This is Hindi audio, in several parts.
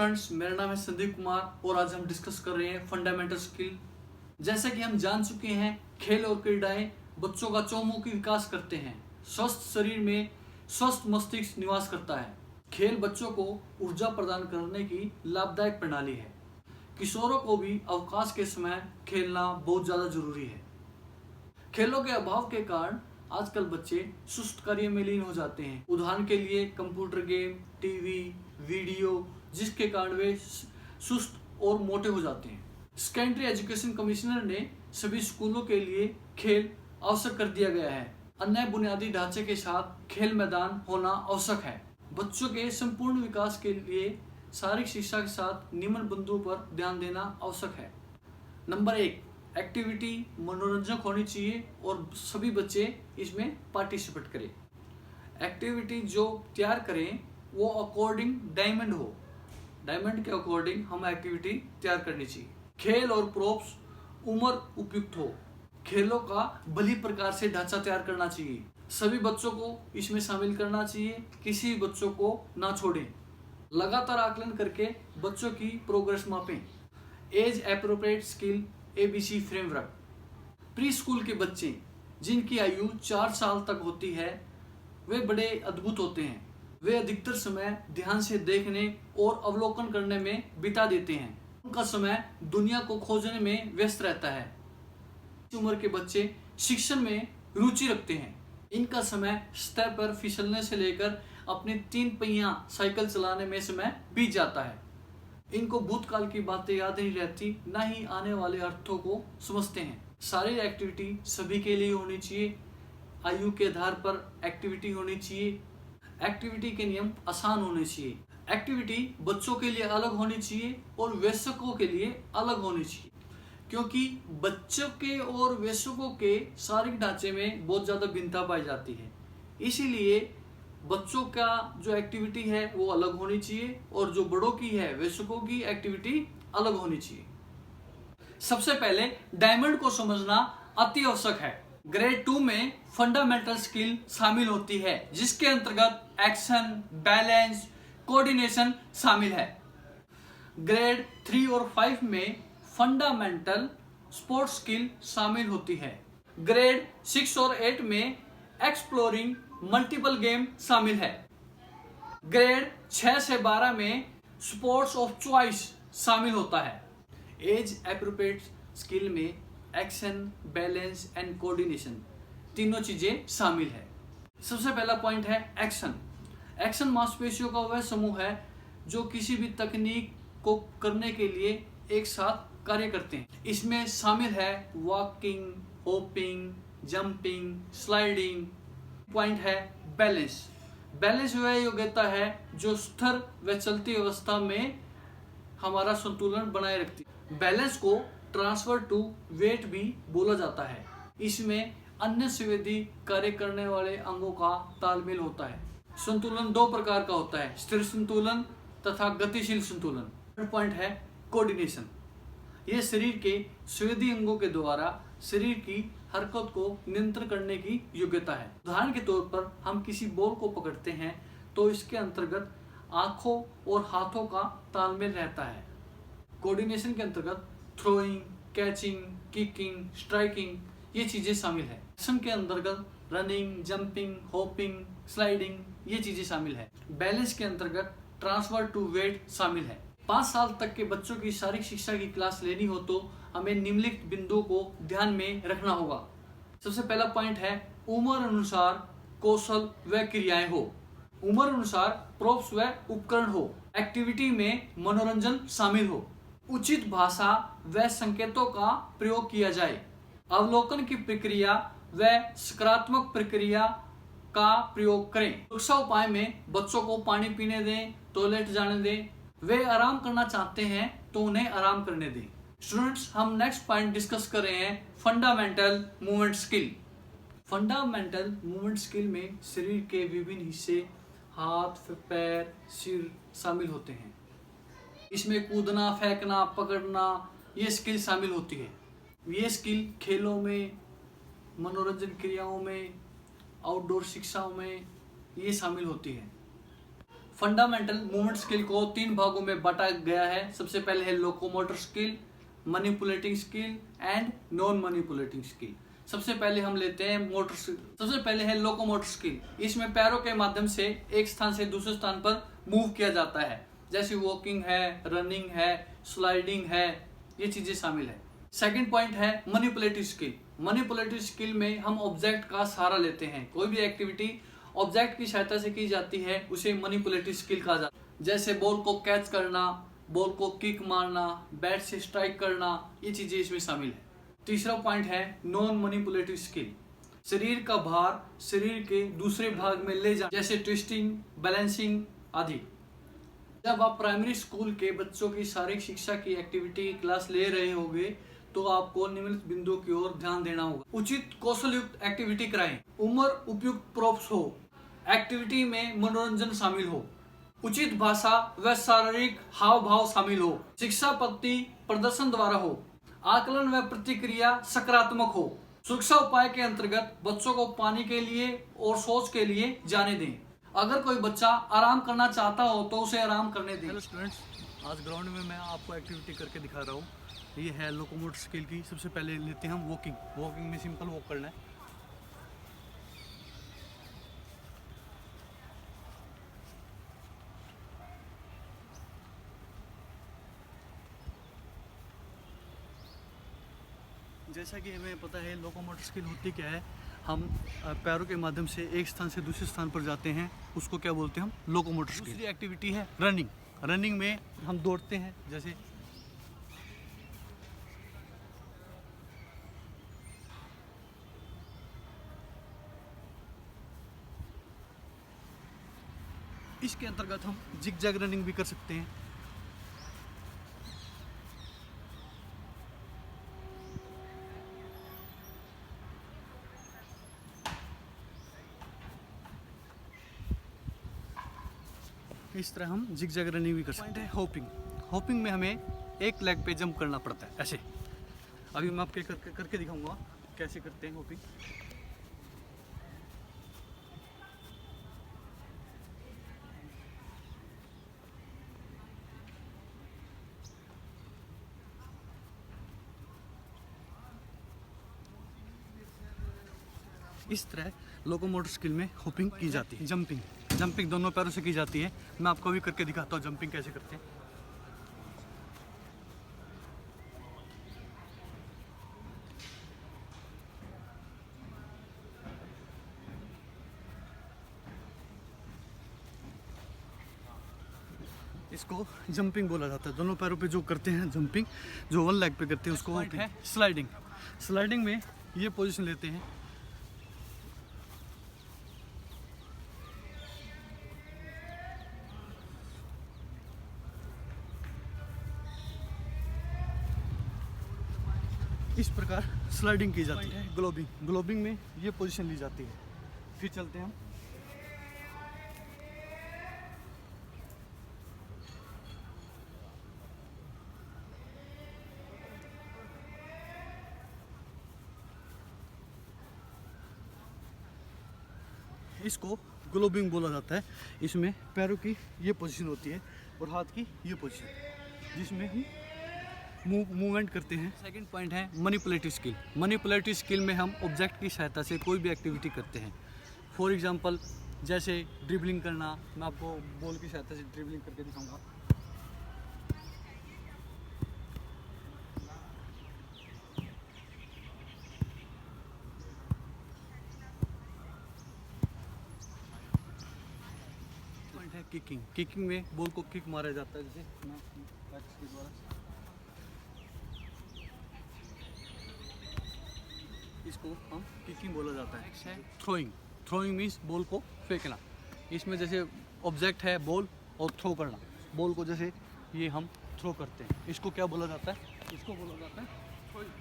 फ्रेंड्स, मेरा नाम है संदीप कुमार और आज हम डिस्कस कर रहे हैं फंडामेंटल स्किल। जैसा कि हम जान चुके हैं, खेल और क्रीडाएं बच्चों का चौमुखी विकास करते हैं। स्वस्थ शरीर में स्वस्थ मस्तिष्क निवास करता है। खेल बच्चों को ऊर्जा प्रदान करने की लाभदायक प्रणाली है। किशोरों को भी अवकाश के समय खेलना बहुत ज़्यादा जरूरी है। खेलों के अभाव के कारण आजकल बच्चे सुस्त कार्य में लीन हो जाते हैं। उदाहरण के लिए कंप्यूटर गेम, टीवी, वीडियो, जिसके कारण वे सुस्त और मोटे हो जाते हैं। सेकेंडरी एजुकेशन कमिश्नर ने सभी स्कूलों के लिए खेल आवश्यक कर दिया गया है। अन्य बुनियादी ढांचे के साथ खेल मैदान होना आवश्यक है। बच्चों के संपूर्ण विकास के लिए शारीरिक शिक्षा के साथ निम्न बिंदुओं पर ध्यान देना आवश्यक है। नंबर 1, एक्टिविटी मनोरंजक होनी चाहिए और सभी बच्चे इसमें पार्टिसिपेट करें। एक्टिविटी जो तैयार करें वो अकॉर्डिंग डायमंड हो। डायमंड के अकॉर्डिंग हम एक्टिविटी तैयार करनी चाहिए। खेल और प्रोप्स उम्र उपयुक्त हो। खेलों का भली प्रकार से ढांचा तैयार करना चाहिए। सभी बच्चों को इसमें शामिल करना चाहिए, किसी बच्चों को ना छोड़ें। लगातार आकलन करके बच्चों की प्रोग्रेस मापें। Age appropriate skill ABC framework. Preschool के बच्चे जिनकी आयु 4 साल तक होती है वे बड़े अद्भुत होते हैं। वे अधिकतर समय ध्यान से देखने और अवलोकन करने में बिता देते हैं। उनका समय दुनिया को खोजने में व्यस्त रहता है। इस उम्र के बच्चे शिक्षण में रुचि रखते हैं। इनका समय सतह पर फिसलने से लेकर अपने 3 पहिया साइकिल चलाने में समय बीत जाता है। इनको भूतकाल की बातें याद नहीं रहती, ना ही आने वाले अर्थों को समझते हैं। सारी एक्टिविटी सभी के लिए होनी चाहिए। आयु के आधार पर एक्टिविटी होनी चाहिए। एक्टिविटी के नियम आसान होने चाहिए। एक्टिविटी बच्चों के लिए अलग होनी चाहिए और वयस्कों के लिए अलग होनी चाहिए, क्योंकि बच्चों के और वयस्कों के शारीरिक ढांचे में बहुत ज़्यादा भिन्नता पाई जाती है। इसीलिए बच्चों का जो एक्टिविटी है वो अलग होनी चाहिए और जो बड़ों की है, वयस्कों की एक्टिविटी अलग होनी चाहिए। सबसे पहले डायमंड को समझना अति आवश्यक है। ग्रेड 2 में फंडामेंटल स्किल शामिल होती है, जिसके अंतर्गत एक्शन, बैलेंस, कोऑर्डिनेशन शामिल है। ग्रेड 3 और 5 में फंडामेंटल स्पोर्ट्स स्किल शामिल होती है। ग्रेड 6 और 8 में एक्सप्लोरिंग मल्टीपल गेम शामिल है। ग्रेड 6 से 12 में स्पोर्ट्स ऑफ चॉइस शामिल होता है। एज एप्रोप्रिएट स्किल में एक्शन, बैलेंस एंड कोऑर्डिनेशन तीनों चीजें शामिल है। सबसे पहला पॉइंट है एक्शन। एक्शन मांसपेशियों का वह समूह है जो किसी भी तकनीक को करने के लिए एक साथ कार्य करते हैं। इसमें शामिल है walking, hopping, jumping, sliding. Point है बैलेंस। बैलेंस वह योग्यता है जो स्थिर व चलती अवस्था में हमारा संतुलन बनाए रखती है। बैलेंस को ट्रांसफर टू वेट भी बोला जाता है। इसमें अन्य संवेदी कार्य करने वाले अंगों का तालमेल होता है। संतुलन 2 प्रकार का होता है, स्थिर संतुलन तथा गतिशील संतुलन। थर्ड पॉइंट है कोऑर्डिनेशन। यह शरीर के संवेदी अंगों के द्वारा शरीर की हरकत को नियंत्रण करने की योग्यता है। उदाहरण के तौर पर हम किसी बॉल को पकड़ते हैं तो इसके अंतर्गत आंखों और हाथों का तालमेल रहता है। कोऑर्डिनेशन के अंतर्गत थ्रोइंग, कैचिंग, किकिंग, स्ट्राइकिंग ये चीजें शामिल है। एक्शन के अंतर्गत रनिंग, जंपिंग, होपिंग, स्लाइडिंग ये चीजें शामिल है। बैलेंस के अंतर्गत ट्रांसफर टू वेट शामिल है। 5 साल तक के बच्चों की शारीरिक शिक्षा की क्लास लेनी हो तो हमें निम्नलिखित बिंदुओं को ध्यान में रखना होगा। सबसे पहला पॉइंट है उम्र अनुसार कौशल व क्रियाएं हो। उम्र अनुसार प्रोप्स व उपकरण हो। एक्टिविटी में मनोरंजन शामिल हो। उचित भाषा व संकेतों का प्रयोग किया जाए। अवलोकन की प्रक्रिया व सकारात्मक प्रक्रिया का प्रयोग करें। सुरक्षा उपाय में बच्चों को पानी पीने दें, टॉयलेट जाने दें। वे आराम करना चाहते हैं तो उन्हें आराम करने दें। स्टूडेंट्स, हम नेक्स्ट पॉइंट डिस्कस कर रहे हैं fundamental movement skill. Fundamental movement skill में शरीर के विभिन्न हिस्से, हाथ, पैर, सिर शामिल होते हैं। इसमें कूदना, फेंकना, पकड़ना ये स्किल शामिल होती है। ये स्किल खेलों में, मनोरंजन क्रियाओं में, आउटडोर शिक्षाओं में ये शामिल होती है। फंडामेंटल मूवमेंट स्किल को 3 भागों में बांटा गया है। सबसे पहले है locomotor skill, manipulating skill and non manipulating skill. सबसे पहले हम लेते हैं सबसे पहले है लोकोमोटर स्किल। इसमें पैरों के माध्यम से एक स्थान से दूसरे स्थान पर मूव किया जाता है, जैसे वॉकिंग है, रनिंग है, स्लाइडिंग है, ये चीजें शामिल है। सेकंड पॉइंट है मैनिपुलेटिव स्किल। मैनिपुलेटिव स्किल में हम ऑब्जेक्ट का सहारा लेते हैं। कोई भी एक्टिविटी ऑब्जेक्ट की सहायता से की जाती है उसे मैनिपुलेटिव स्किल कहा जाता है। जैसे बॉल को कैच करना, बॉल को किक मारना, बैट से स्ट्राइक करना, ये चीजें इसमें शामिल है। तीसरा पॉइंट है नॉन मैनिपुलेटिव स्किल। शरीर का भार शरीर के दूसरे भाग में ले जाना, जैसे ट्विस्टिंग, बैलेंसिंग आदि। जब आप प्राइमरी स्कूल के बच्चों की शारीरिक शिक्षा की एक्टिविटी क्लास ले रहे होंगे तो आपको निम्नलिखित बिंदुओं की ओर ध्यान देना होगा। उचित कौशल युक्त एक्टिविटी कराएं, उम्र उपयुक्त प्रॉप्स हो, एक्टिविटी में मनोरंजन शामिल हो, उचित भाषा व शारीरिक हाव भाव शामिल हो, शिक्षा पद्धति प्रदर्शन द्वारा हो, आकलन व प्रतिक्रिया सकारात्मक हो। सुरक्षा उपाय के अंतर्गत बच्चों को पानी के लिए और शौच के लिए जाने दें। अगर कोई बच्चा आराम करना चाहता हो तो उसे आराम करने दें। हेलो स्टूडेंट्स, आज ग्राउंड में मैं आपको एक्टिविटी करके दिखा रहा हूँ। ये है लोकोमोटर स्किल की। सबसे पहले लेते हैं हम वॉकिंग। वॉकिंग में सिंपल वॉक करना है। जैसा कि हमें पता है लोकोमोटर स्किल होती क्या है, हम पैरों के माध्यम से एक स्थान से दूसरे स्थान पर जाते हैं, उसको क्या बोलते हैं हम लोकोमोटर स्किल। दूसरी एक्टिविटी है रनिंग। रनिंग में हम दौड़ते हैं, जैसे इसके अंतर्गत हम जिग जैग रनिंग भी कर सकते हैं। इस तरह हम जिग जैग रनिंग भी कर सकते हैं। होपिंग। होपिंग में हमें एक लेग पे जंप करना पड़ता है, ऐसे। अभी मैं आपके करके दिखाऊंगा कैसे करते हैं होपिंग। इस तरह लोकोमोटर स्किल में होपिंग की जाती है। जंपिंग। जंपिंग दोनों पैरों से की जाती है। मैं आपको भी करके दिखाता हूँ जंपिंग कैसे करते हैं। इसको जंपिंग बोला जाता है। दोनों पैरों पे जो करते हैं जंपिंग, जो वन लेग पे करते हैं उसको है स्लाइडिंग। स्लाइडिंग में ये पोजीशन लेते हैं। इस प्रकार स्लाइडिंग की जाती है। ग्लोबिंग। ग्लोबिंग में ये पोजीशन ली जाती है। फिर चलते हैं हम। इसको ग्लोबिंग बोला जाता है। इसमें पैरों की ये पोजीशन होती है और हाथ की ये पोजीशन, जिसमें ही मूवमेंट करते हैं। सेकंड पॉइंट है मैनिपुलेटिव स्किल। मैनिपुलेटिव स्किल में हम ऑब्जेक्ट की सहायता से कोई भी एक्टिविटी करते हैं। फॉर एग्जांपल जैसे ड्रिबलिंग करना। मैं आपको बॉल की सहायता से ड्रिबलिंग करके दिखाऊंगा। पॉइंट है किकिंग। किकिंग में बॉल को किक मारा जाता है, जैसे मैं प्रैक्टिस के द्वारा। इसको हम किकिंग बोला जाता है। थ्रोइंग। थ्रोइंग मीन्स बॉल को फेंकना। इसमें जैसे ऑब्जेक्ट है बॉल और थ्रो करना। बॉल को जैसे ये हम थ्रो करते हैं, इसको क्या बोला जाता है? इसको बोला जाता है थ्रोइंग।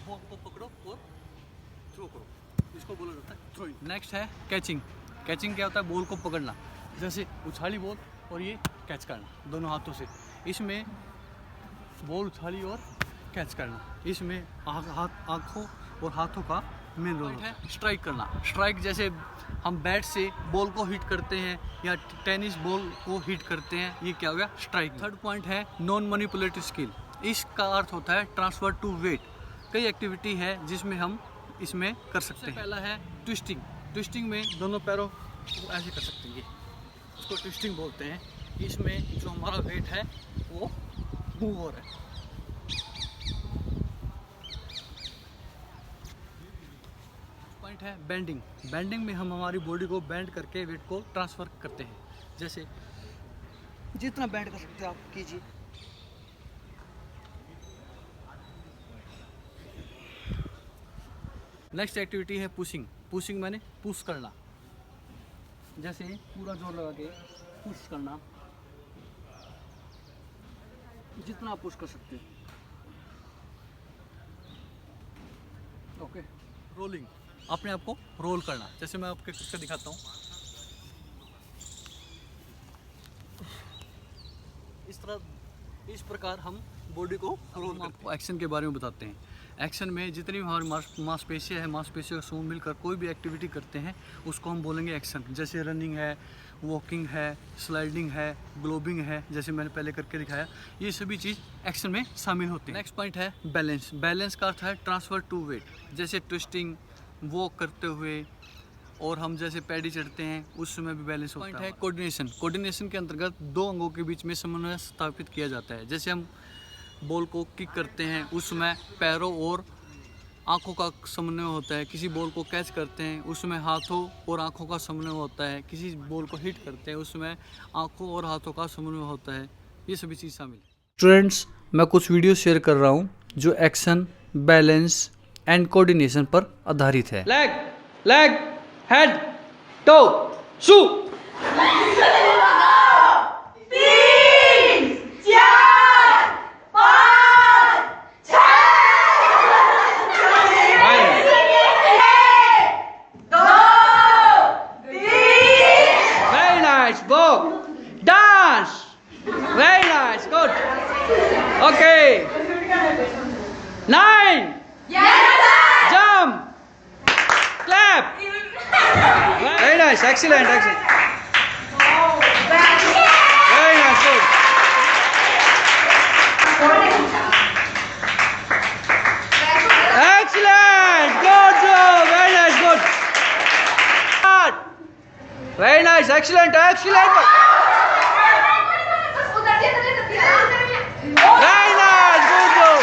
बॉल को पकड़ो और थ्रो करो, इसको बोला जाता है थ्रोइंग। नेक्स्ट है कैचिंग। कैचिंग क्या होता है? बॉल को पकड़ना, जैसे उछाली बॉल और ये कैच करना दोनों हाथों से। इसमें बॉल उछाली और कैच करना। इसमें आँखों और हाथों का मेन रोल है स्ट्राइक करना। स्ट्राइक जैसे हम बैट से बॉल को हिट करते हैं या टेनिस बॉल को हिट करते हैं, ये क्या हो गया स्ट्राइक। थर्ड पॉइंट है नॉन मैनिपुलेटिव स्किल। इसका अर्थ होता है ट्रांसफर टू वेट। कई एक्टिविटी है जिसमें हम इसमें कर सकते हैं। पहला है ट्विस्टिंग। ट्विस्टिंग में दोनों पैरों को ऐसे कर सकते हैं, उसको ट्विस्टिंग बोलते हैं। इसमें जो हमारा वेट है वो मूव हो रहा है। पॉइंट है बेंडिंग। बेंडिंग में हम हमारी बॉडी को बेंड करके वेट को ट्रांसफर करते हैं। जैसे जितना बेंड कर सकते हैं आप कीजिए। नेक्स्ट एक्टिविटी है पुशिंग। पुशिंग मैंने पुश करना, जैसे पूरा जोर लगा के पुश करना, जितना आप पुश कर सकते हैं। ओके। रोलिंग, अपने आप को रोल करना, जैसे मैं आपको करके दिखाता हूँ। इस प्रकार हम बॉडी को रोल करते हैं। एक्शन के बारे में बताते हैं। एक्शन में जितनी भी हमारी मांसपेशियाँ है, मांसपेशियों का समूह मिलकर कोई भी एक्टिविटी करते हैं उसको हम बोलेंगे एक्शन। जैसे रनिंग है, वॉकिंग है, स्लाइडिंग है, ग्लोबिंग है, जैसे मैंने पहले करके दिखाया। ये सभी चीज़ एक्शन में शामिल होती है। नेक्स्ट पॉइंट है बैलेंस। बैलेंस का अर्थ है ट्रांसफर टू वेट। जैसे ट्विस्टिंग, वॉक करते हुए, और हम जैसे पैडी चढ़ते हैं उस समय भी बैलेंस होता है। पॉइंट है कोऑर्डिनेशन। कोऑर्डिनेशन के अंतर्गत दो अंगों के बीच में समन्वय स्थापित किया जाता है। जैसे हम बॉल को किक करते हैं उस समय पैरों और आंखों का समन्वय होता है। किसी बॉल को कैच करते हैं उस समय हाथों और आंखों का समन्वय होता है। किसी बॉल को हिट करते हैं उस समय आंखों और हाथों का समन्वय होता है। ये सभी चीज़ शामिल है। स्टूडेंट्स, मैं कुछ वीडियो शेयर कर रहा हूँ जो एक्शन, बैलेंस एंड कोऑर्डिनेशन पर आधारित है। Leg, head, toe, shoe. Very nice, good. Okay. 9. Yes, jump. Clap. Very nice, excellent. Very nice, good. Excellent, good job. Very nice, good. Very nice, excellent. Very nice, good job.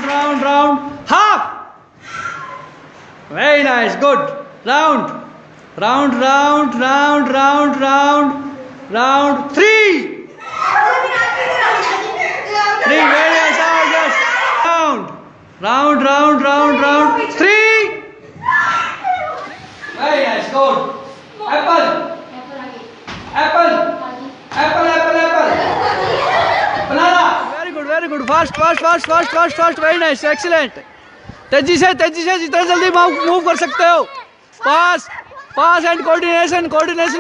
Round, half. Very nice, good. Round. 3. 3, very nice, yes. Round. 3. Very nice, good. Apple. Banana. Very good. Fast. Very nice, excellent. तेजी से जितना जल्दी मूव कर सकते हो। पास एंड कोऑर्डिनेशन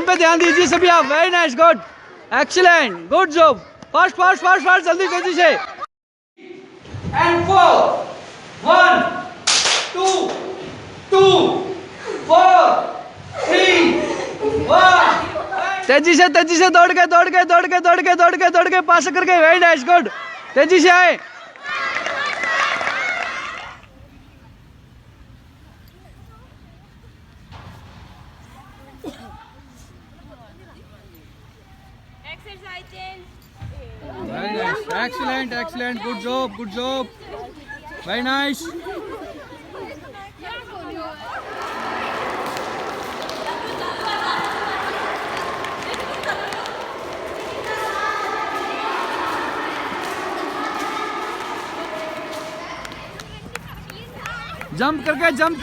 पे ध्यान दीजिए सभी आप। Very nice, good, excellent, good job. Fast जल्दी तेजी से। एंड 4 1 2 4 3 1। तेजी से दौड़ के पास करके। वेरी नाइस, गुड, तेजी से आए। Very nice, excellent, good job, very nice. Jump करके जंप